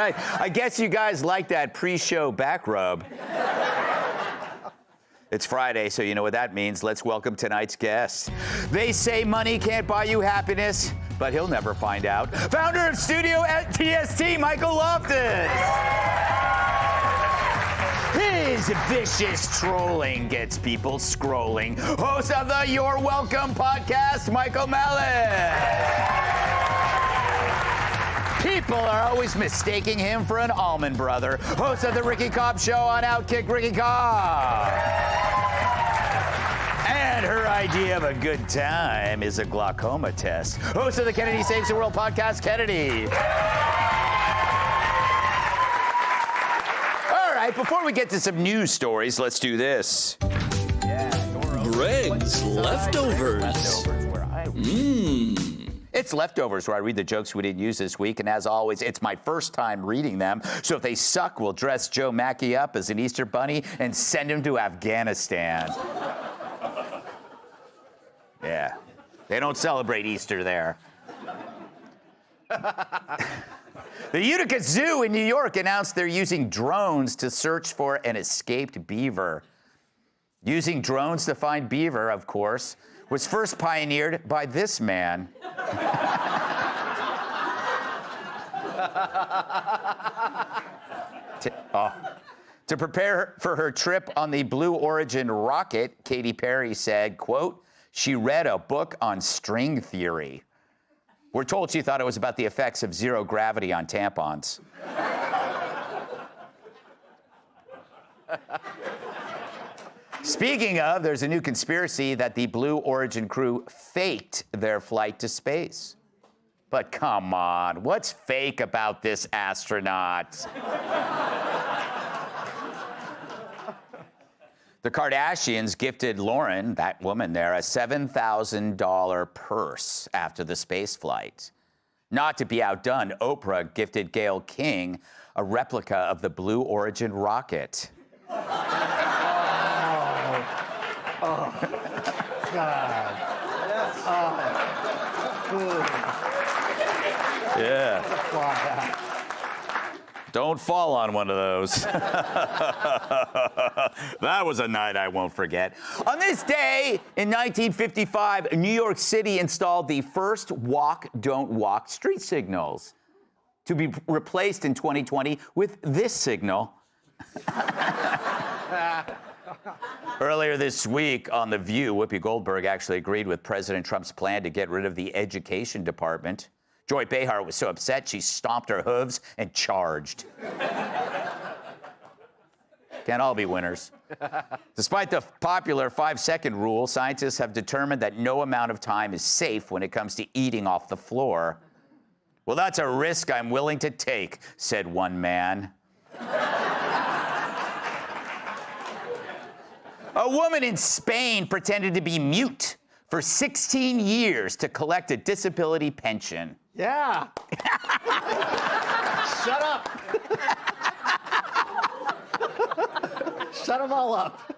right. I guess you guys like that pre-show back rub. It's Friday, so you know what that means. Let's welcome tonight's guest. They say money can't buy you happiness, but he'll never find out. Founder of Studio TST, Michael Loftus. His vicious trolling gets people scrolling. Host of the You're Welcome podcast, Michael Mallett. People are always mistaking him for an almond brother. Host of the Ricky Cobb Show on Outkick, Ricky Cobb. And her idea of a good time is a glaucoma test. Host of the Kennedy Saves the World podcast, Kennedy. All right, before we get to some news stories, let's do this. Greg's Leftovers. It's Leftovers, where I read the jokes we didn't use this week, and as always, it's my first time reading them, so if they suck, we'll dress Joe Mackey up as an Easter bunny and send him to Afghanistan. Yeah, they don't celebrate Easter there. The Utica Zoo in New York announced they're using drones to search for an escaped beaver. Using drones to find beaver, of course, was first pioneered by this man. To prepare for her trip on the Blue Origin rocket, Katy Perry said, quote, she read a book on string theory. We're told she thought it was about the effects of zero gravity on tampons. Speaking of, there's a new conspiracy that the Blue Origin crew faked their flight to space. But come on, what's fake about this astronaut? The Kardashians gifted Lauren, that woman there, a $7,000 purse after the space flight. Not to be outdone, Oprah gifted Gayle King a replica of the Blue Origin rocket. Oh, God. Yeah. Don't fall on one of those. That was a night I won't forget. On this day in 1955, New York City installed the first walk, don't walk street signals, to be replaced in 2020 with this signal. Earlier this week on The View, Whoopi Goldberg actually agreed with President Trump's plan to get rid of the education department. Joy Behar was so upset she stomped her hooves and charged. Can't all be winners. Despite the popular 5-second rule, scientists have determined that no amount of time is safe when it comes to eating off the floor. Well, that's a risk I'm willing to take, said one man. A woman in Spain pretended to be mute for 16 years to collect a disability pension. Yeah. Shut up. Shut them all up.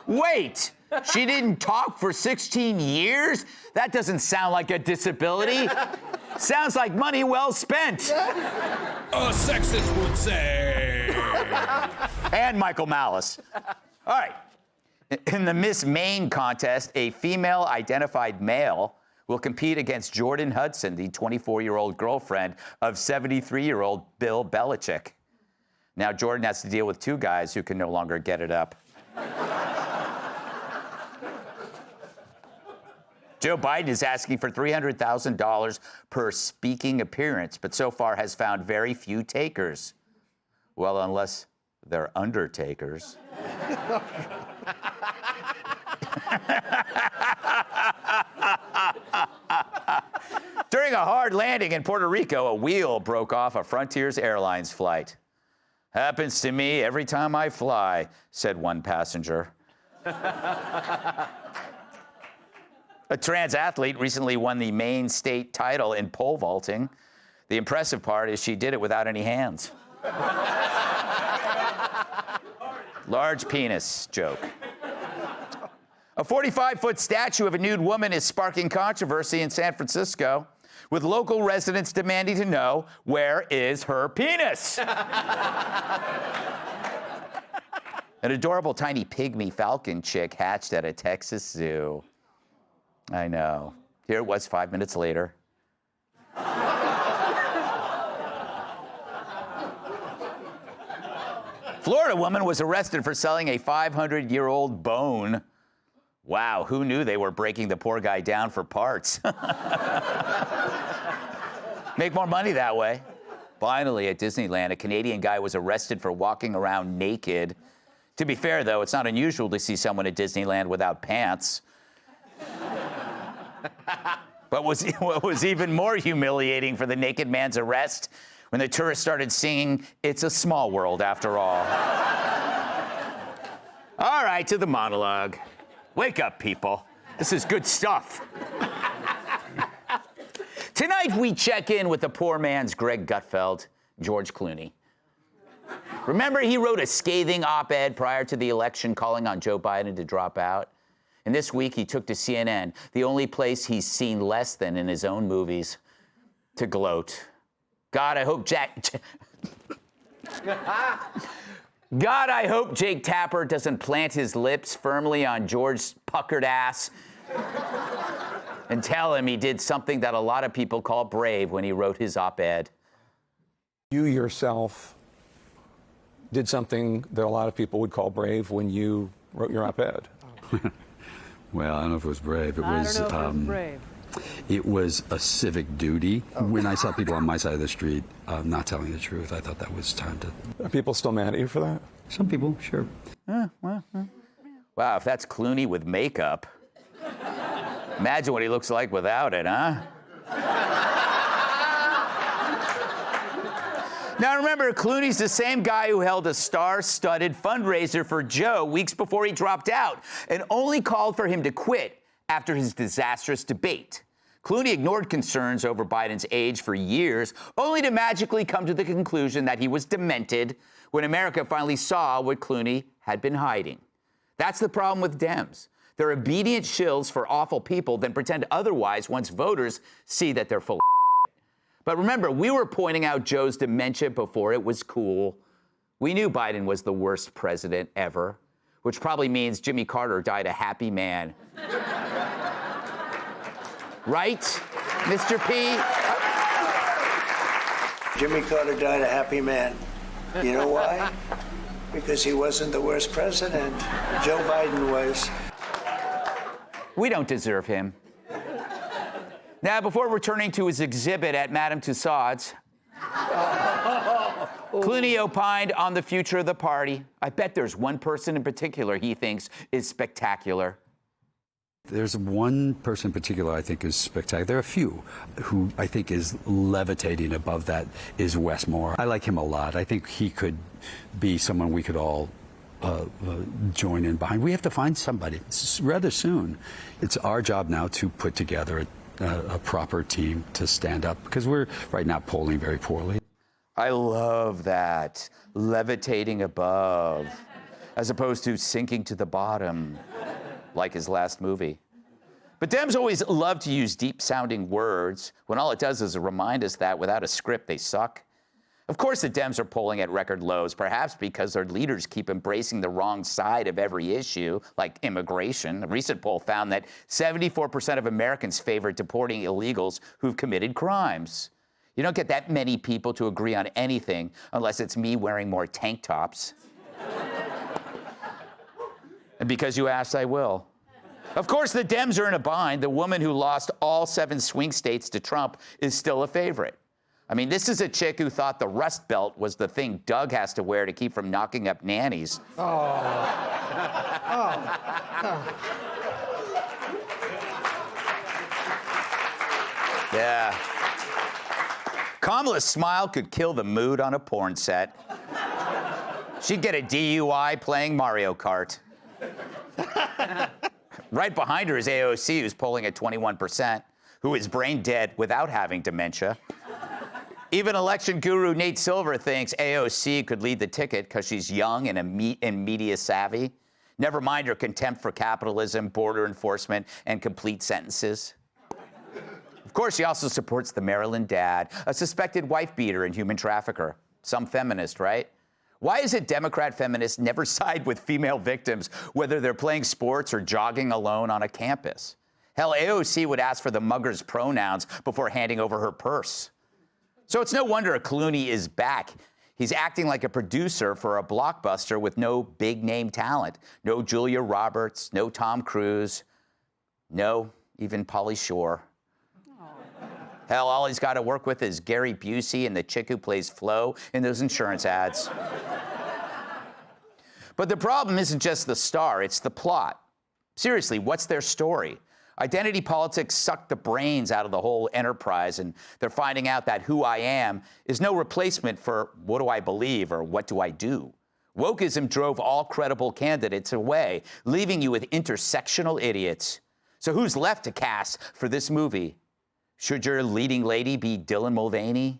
Wait, she didn't talk for 16 years? That doesn't sound like a disability. Sounds like money well spent. A sexist would say. And Michael Malice. All right. In the Miss Maine contest, a female-identified male will compete against Jordan Hudson, the 24-year-old girlfriend of 73-year-old Bill Belichick. Now, Jordan has to deal with two guys who can no longer get it up. Joe Biden is asking for $300,000 per speaking appearance, but so far has found very few takers. Well, unless they're undertakers. During a hard landing in Puerto Rico, a wheel broke off a Frontiers Airlines flight. Happens to me every time I fly, said one passenger. A trans athlete recently won the Maine state title in pole vaulting. The impressive part is she did it without any hands. Large penis joke. A 45-foot statue of a nude woman is sparking controversy in San Francisco. with local residents demanding to know, where is her penis? An adorable tiny pygmy falcon chick hatched at a Texas zoo. I know. Here it was 5 minutes later. Florida woman was arrested for selling a 500-year-old bone. Wow, who knew they were breaking the poor guy down for parts? Make more money that way. Finally, at Disneyland, a Canadian guy was arrested for walking around naked. To be fair, though, it's not unusual to see someone at Disneyland without pants. But what was even more humiliating for the naked man's arrest when the tourists started singing, "It's a Small World After All." All right, to the monologue. Wake up, people. This is good stuff. Tonight, we check in with the poor man's Greg Gutfeld, George Clooney. Remember, he wrote a scathing op-ed prior to the election calling on Joe Biden to drop out? And this week, he took to CNN, the only place he's seen less than in his own movies, to gloat. God, I hope Jake Tapper doesn't plant his lips firmly on George's puckered ass and tell him he did something that a lot of people call brave when he wrote his op-ed. You yourself did something that a lot of people would call brave when you wrote your op-ed. Well, I don't know if it was brave. Brave. It was a civic duty. When I saw people on my side of the street not telling the truth, I thought that was time to... Are people still mad at you for that? Some people, sure. Wow, if that's Clooney with makeup, imagine what he looks like without it, huh? Now remember, Clooney's the same guy who held a star-studded fundraiser for Joe weeks before he dropped out and only called for him to quit after his disastrous debate. Clooney ignored concerns over Biden's age for years, only to magically come to the conclusion that he was demented when America finally saw what Clooney had been hiding. That's the problem with Dems. They're obedient shills for awful people, then pretend otherwise once voters see that they're full of shit. But remember, we were pointing out Joe's dementia before it was cool. We knew Biden was the worst president ever, which probably means Jimmy Carter died a happy man. Right, Mr. P? Jimmy Carter died a happy man. You know why? Because he wasn't the worst president. Joe Biden was. We don't deserve him. Now, before returning to his exhibit at Madame Tussauds, Clooney opined on the future of the party. I bet there's one person in particular he thinks is spectacular. There's one person in particular I think is spectacular. There are a few who I think is levitating above that is Wes Moore. I like him a lot. I think he could be someone we could all join in behind. We have to find somebody rather soon. It's our job now to put together a proper team to stand up because we're right now polling very poorly. I love that. Levitating above, as opposed to sinking to the bottom, like his last movie. But Dems always love to use deep-sounding words when all it does is remind us that without a script, they suck. Of course, the Dems are polling at record lows, perhaps because their leaders keep embracing the wrong side of every issue, like immigration. A recent poll found that 74% of Americans favor deporting illegals who've committed crimes. You don't get that many people to agree on anything unless it's me wearing more tank tops. And because you asked, I will. Of course, the Dems are in a bind. The woman who lost all 7 swing states to Trump is still a favorite. I mean, this is a chick who thought the Rust Belt was the thing Doug has to wear to keep from knocking up nannies. Yeah. Kamala's smile could kill the mood on a porn set. She'd get a DUI playing Mario Kart. Right behind her is AOC, who's polling at 21%, who is brain dead without having dementia. Even election guru Nate Silver thinks AOC could lead the ticket because she's young and media savvy. Never mind her contempt for capitalism, border enforcement, and complete sentences. Of course, she also supports the Maryland dad, a suspected wife beater and human trafficker. Some feminist, right? Why is it Democrat feminists never side with female victims, whether they're playing sports or jogging alone on a campus? Hell, AOC would ask for the mugger's pronouns before handing over her purse. So it's no wonder Clooney is back. He's acting like a producer for a blockbuster with no big-name talent. No Julia Roberts, no Tom Cruise, no even Pauly Shore. Hell, all he's got to work with is Gary Busey and the chick who plays Flo in those insurance ads. But the problem isn't just the star, it's the plot. Seriously, what's their story? Identity politics sucked the brains out of the whole enterprise, and they're finding out that who I am is no replacement for what do I believe or what do I do. Wokeism drove all credible candidates away, leaving you with intersectional idiots. So who's left to cast for this movie? Should your leading lady be Dylan Mulvaney?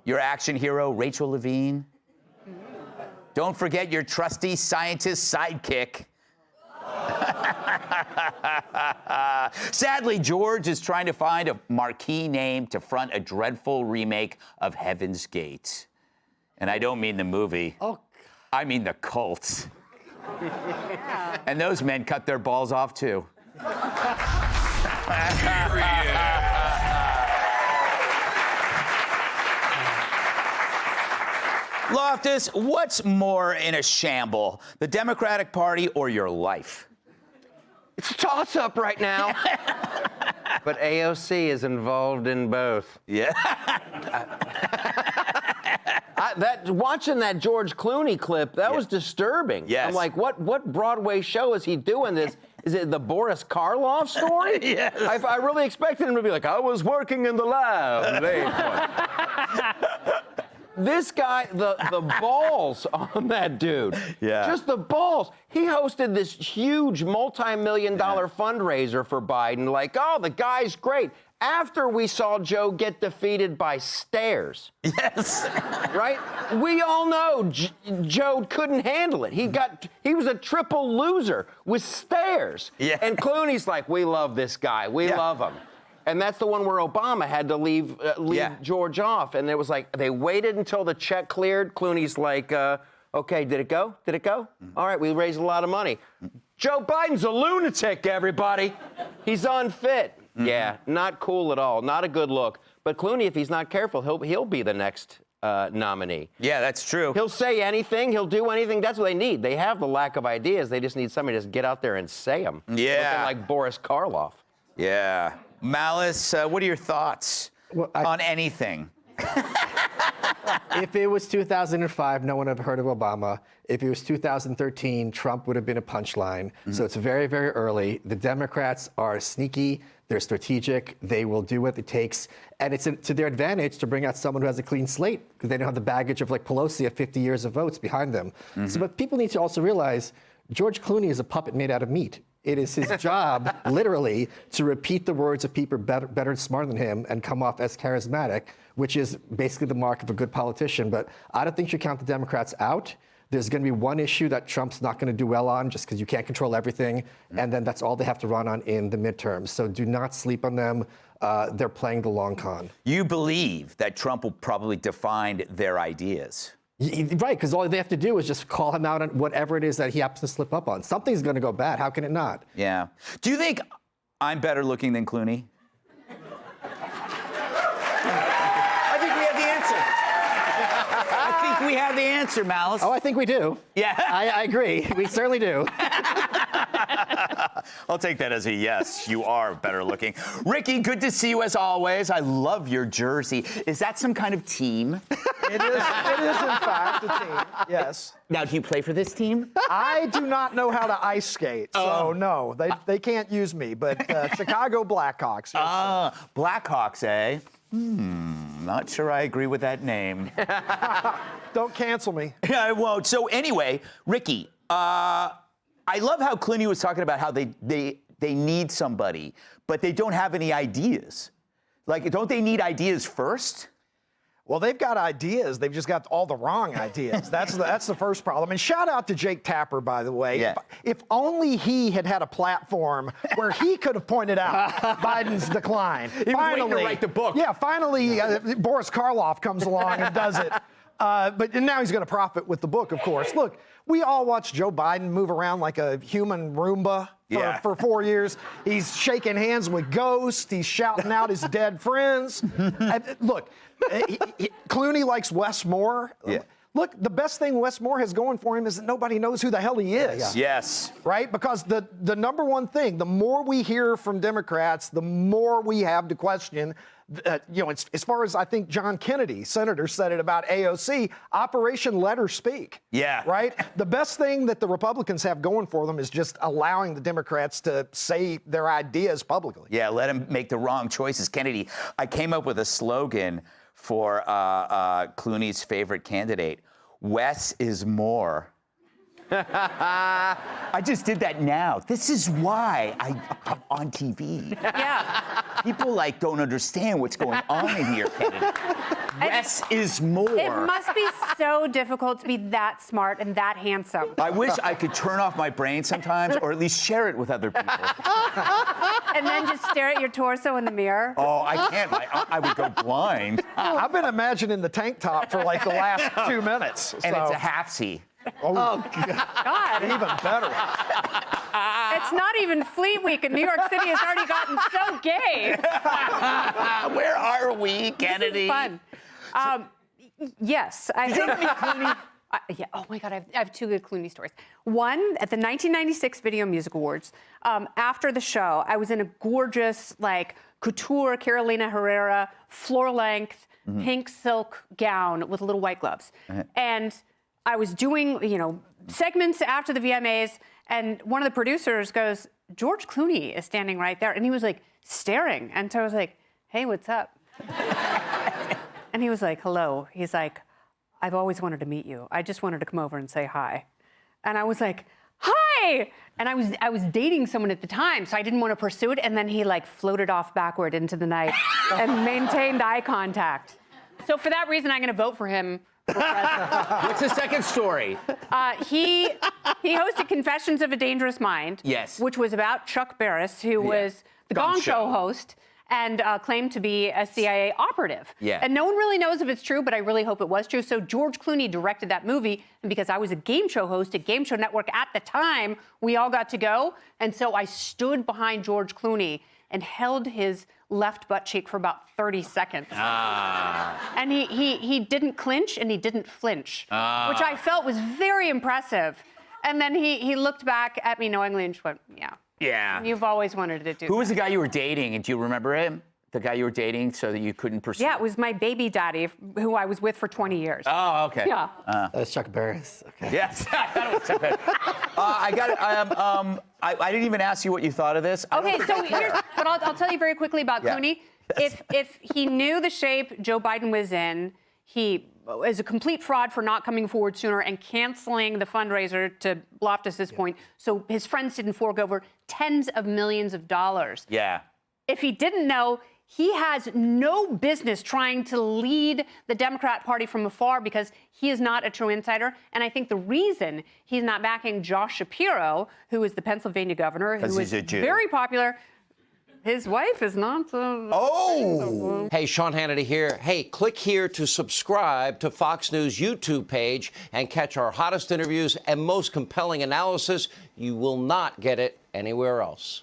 Your action hero, Rachel Levine? Don't forget your trusty scientist sidekick. Sadly, George is trying to find a marquee name to front a dreadful remake of Heaven's Gate. And I don't mean the movie. Oh, I mean the cult. And those men cut their balls off, too. Loftus, what's more in a shamble, the Democratic Party or your life? It's a toss-up right now. But AOC is involved in both. Yeah. Watching that George Clooney clip, that was disturbing. Yes. I'm like, what Broadway show is he doing this? Is it the Boris Karloff story? Yes. I really expected him to be like, I was working in the lab. This guy, the balls on that dude. Yeah. Just the balls. He hosted this huge multi-million-dollar fundraiser for Biden, like, oh, the guy's great. After we saw Joe get defeated by stairs. Yes. Right? We all know Joe couldn't handle it. He was a triple loser with stairs. Yeah. And Clooney's like, we love this guy. We love him. And that's the one where Obama had to leave George off. And it was like, they waited until the check cleared. Clooney's like, okay, did it go? Did it go? All right, we raised a lot of money. Joe Biden's a lunatic, everybody. He's unfit. Yeah, not cool at all. Not a good look. But Clooney, if he's not careful, he'll be the next nominee. Yeah, that's true. He'll say anything. He'll do anything. That's what they need. They have the lack of ideas. They just need somebody to just get out there and say them. Yeah. Looking like Boris Karloff. Yeah. Malice, what are your thoughts on anything? if it was 2005, no one would have heard of Obama. If it was 2013, Trump would have been a punchline. Mm-hmm. So it's very, very early. The Democrats are sneaky. They're strategic. They will do what it takes. And it's to their advantage to bring out someone who has a clean slate because they don't have the baggage of like Pelosi of 50 years of votes behind them. Mm-hmm. So, but people need to also realize George Clooney is a puppet made out of meat. It is his job, literally, to repeat the words of people better and smarter than him and come off as charismatic, which is basically the mark of a good politician. But I don't think you should count the Democrats out. There's going to be one issue that Trump's not going to do well on just because you can't control everything. And then that's all they have to run on in the midterms. So do not sleep on them. They're playing the long con. You believe that Trump will probably define their ideas. Right, because all they have to do is just call him out on whatever it is that he happens to slip up on. Something's going to go bad. How can it not? Yeah. Do you think I'm better looking than Clooney? I think we have the answer. I think we have the answer, Malice. Oh, I think we do. Yeah. I agree. We certainly do. I'll take that as a yes. You are better looking. Ricky, good to see you as always. I love your jersey. Is that some kind of team? It is in fact a team, yes. Now, do you play for this team? I do not know how to ice skate, so no, they can't use me, but Chicago Blackhawks. Yes, Blackhawks, eh? Not sure I agree with that name. Don't cancel me. I won't. So anyway, Ricky, I love how Clooney was talking about how they need somebody, but they don't have any ideas. Like, don't they need ideas first? Well, they've got ideas. They've just got all the wrong ideas. That's the first problem. And shout out to Jake Tapper, by the way. Yeah. If only he had had a platform where he could have pointed out Biden's decline. He was waiting to write the book. Yeah, finally, Boris Karloff comes along and does it. But now he's going to profit with the book, of course. Look, we all watched Joe Biden move around like a human Roomba for 4 years. He's shaking hands with ghosts. He's shouting out his dead friends. Look, Clooney likes Wes Moore. Yeah. Look, the best thing Wes Moore has going for him is that nobody knows who the hell he is. Yes. Right? Because the number one thing, the more we hear from Democrats, the more we have to question. As far as I think John Kennedy, Senator, said it about AOC, Operation Let Her Speak. Yeah. Right? The best thing that the Republicans have going for them is just allowing the Democrats to say their ideas publicly. Yeah, let them make the wrong choices. Kennedy, I came up with a slogan for Clooney's favorite candidate. Wes is more. I just did that now. This is why I'm on TV. Yeah. People don't understand what's going on in here, Kennedy. Wes is more. It must be so difficult to be that smart and that handsome. I wish I could turn off my brain sometimes, or at least share it with other people. And then just stare at your torso in the mirror. Oh, I can't. I would go blind. I've been imagining the tank top for the last 2 minutes. And it's a half-C. Oh, God. even better. It's not even Fleet Week, and New York City has already gotten so gay. Where are we, Kennedy? This is fun. Yes, I think. Yeah. Oh my God, I have two good Clooney stories. One, at the 1996 Video Music Awards, after the show, I was in a gorgeous couture Carolina Herrera floor-length pink silk gown with little white gloves, and I was doing segments after the VMAs, and one of the producers goes, "George Clooney is standing right there," and he was staring, and so I was like, "Hey, what's up?" And he was like, "Hello." He's like, "I've always wanted to meet you. I just wanted to come over and say hi." And I was like, "Hi!" And I was dating someone at the time, so I didn't want to pursue it. And then he floated off backward into the night and maintained eye contact. So for that reason, I'm going to vote for him for president. What's the second story? He hosted Confessions of a Dangerous Mind. Yes. Which was about Chuck Barris, who was the Gong Show host, and claimed to be a CIA operative. Yeah. And no one really knows if it's true, but I really hope it was true. So George Clooney directed that movie, and because I was a game show host at Game Show Network at the time, we all got to go. And so I stood behind George Clooney and held his left butt cheek for about 30 seconds. And he didn't clinch and he didn't flinch, which I felt was very impressive. And then he looked back at me knowingly and just went, "Yeah. Yeah. You've always wanted to do Who was that." the guy you were dating, and do you remember him? The guy you were dating so that you couldn't pursue? Yeah, it was my baby daddy, who I was with for 20 years. Oh, okay. Yeah. That's Chuck Barris. Okay. Yes, I thought it was Chuck Barris. I got it. I didn't even ask you what you thought of this. Okay, so but I'll tell you very quickly about Clooney. If he knew the shape Joe Biden was in, he is a complete fraud for not coming forward sooner and canceling the fundraiser, to Loftus's point, so his friends didn't fork over tens of millions of dollars. Yeah. If he didn't know, he has no business trying to lead the Democrat Party from afar, because he is not a true insider. And I think the reason he's not backing Josh Shapiro, who is the Pennsylvania governor, who is very popular. His wife is not. Oh! Hey, Sean Hannity here. Hey, click here to subscribe to Fox News YouTube page and catch our hottest interviews and most compelling analysis. You will not get it anywhere else.